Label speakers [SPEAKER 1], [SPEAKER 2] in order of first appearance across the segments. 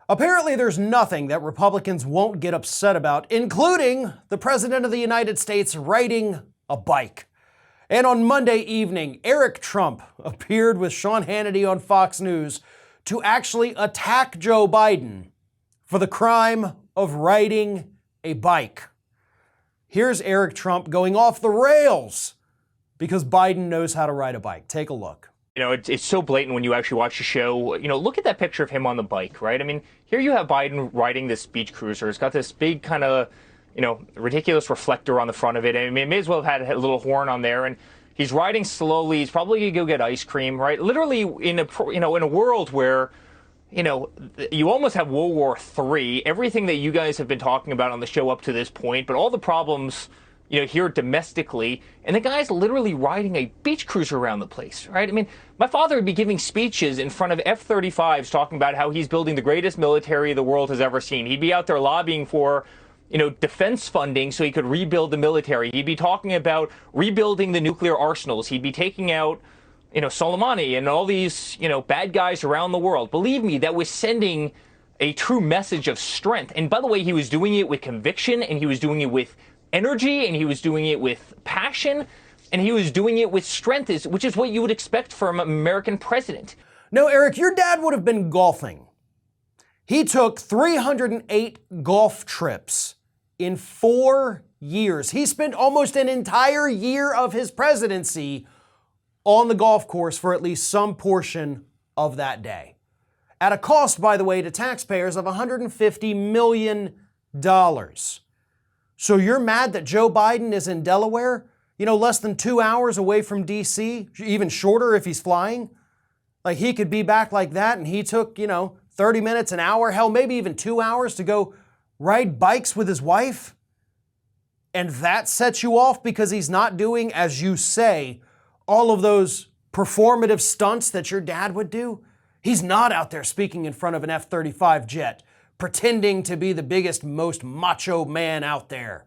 [SPEAKER 1] Apparently, there's nothing that Republicans won't get upset about, including the President of the United States riding a bike. And on Monday evening, Eric Trump appeared with Sean Hannity on Fox News to actually attack Joe Biden for the crime of riding a bike. Here's Eric Trump going off the rails because Biden knows how to ride a bike. Take a look.
[SPEAKER 2] You know, it's so blatant when you actually watch the show. You know, look at that picture of him on the bike, right? I mean, here you have Biden riding this beach cruiser. It's got this big kind of, ridiculous reflector on the front of it. I mean, it may as well have had a little horn on there. And he's riding slowly. He's probably going to go get ice cream, right? Literally in a world where, you almost have World War III, everything that you guys have been talking about on the show up to this point, but all the problems here domestically, and the guy's literally riding a beach cruiser around the place, right? I mean, my father would be giving speeches in front of F-35s talking about how he's building the greatest military the world has ever seen. He'd be out there lobbying for, defense funding so he could rebuild the military. He'd be talking about rebuilding the nuclear arsenals. He'd be taking out, Soleimani and all these, bad guys around the world. Believe me, that was sending a true message of strength. And by the way, he was doing it with conviction, and he was doing it with energy, and he was doing it with passion, and he was doing it with strength, which is what you would expect from an American president.
[SPEAKER 1] No, Eric, your dad would have been golfing. He took 308 golf trips in 4 years. He spent almost an entire year of his presidency on the golf course for at least some portion of that day. At a cost, by the way, to taxpayers of $150 million. So you're mad that Joe Biden is in Delaware, less than 2 hours away from D.C., even shorter if he's flying? Like, he could be back like that, and he took, 30 minutes, an hour, hell, maybe even 2 hours to go ride bikes with his wife? And that sets you off because he's not doing, as you say, all of those performative stunts that your dad would do? He's not out there speaking in front of an F-35 jet, pretending to be the biggest, most macho man out there.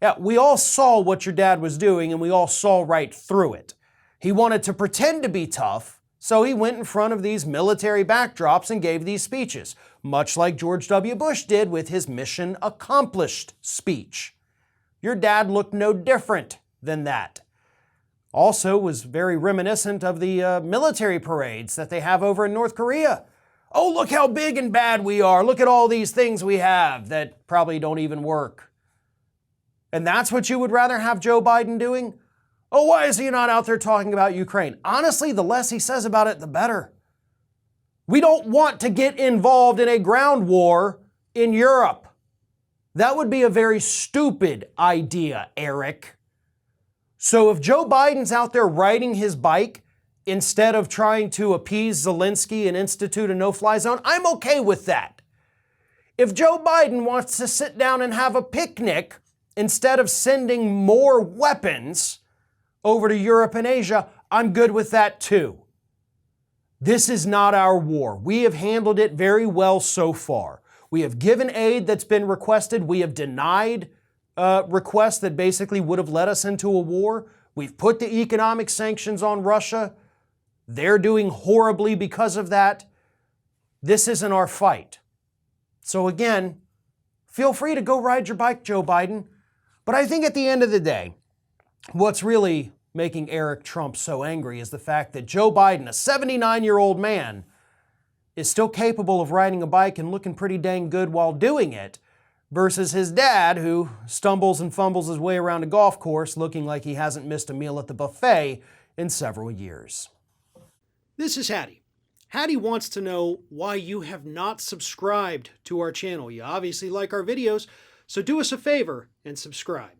[SPEAKER 1] Yeah, we all saw what your dad was doing, and we all saw right through it. He wanted to pretend to be tough, so he went in front of these military backdrops and gave these speeches, much like George W. Bush did with his Mission Accomplished speech. Your dad looked no different than that. Also was very reminiscent of the military parades that they have over in North Korea. Oh, look how big and bad we are. Look at all these things we have that probably don't even work. And that's what you would rather have Joe Biden doing? Oh, why is he not out there talking about Ukraine? Honestly, the less he says about it, the better. We don't want to get involved in a ground war in Europe. That would be a very stupid idea, Eric. So if Joe Biden's out there riding his bike, instead of trying to appease Zelensky and institute a no-fly zone, I'm okay with that. If Joe Biden wants to sit down and have a picnic instead of sending more weapons over to Europe and Asia, I'm good with that too. This is not our war. We have handled it very well so far. We have given aid that's been requested. We have denied requests that basically would have led us into a war. We've put the economic sanctions on Russia. They're doing horribly because of that. This isn't our fight. So again, feel free to go ride your bike, Joe Biden. But I think at the end of the day, what's really making Eric Trump so angry is the fact that Joe Biden, a 79-year-old man, is still capable of riding a bike and looking pretty dang good while doing it, versus his dad, who stumbles and fumbles his way around a golf course looking like he hasn't missed a meal at the buffet in several years. This is Hattie. Hattie wants to know why you have not subscribed to our channel. You obviously like our videos, so do us a favor and subscribe.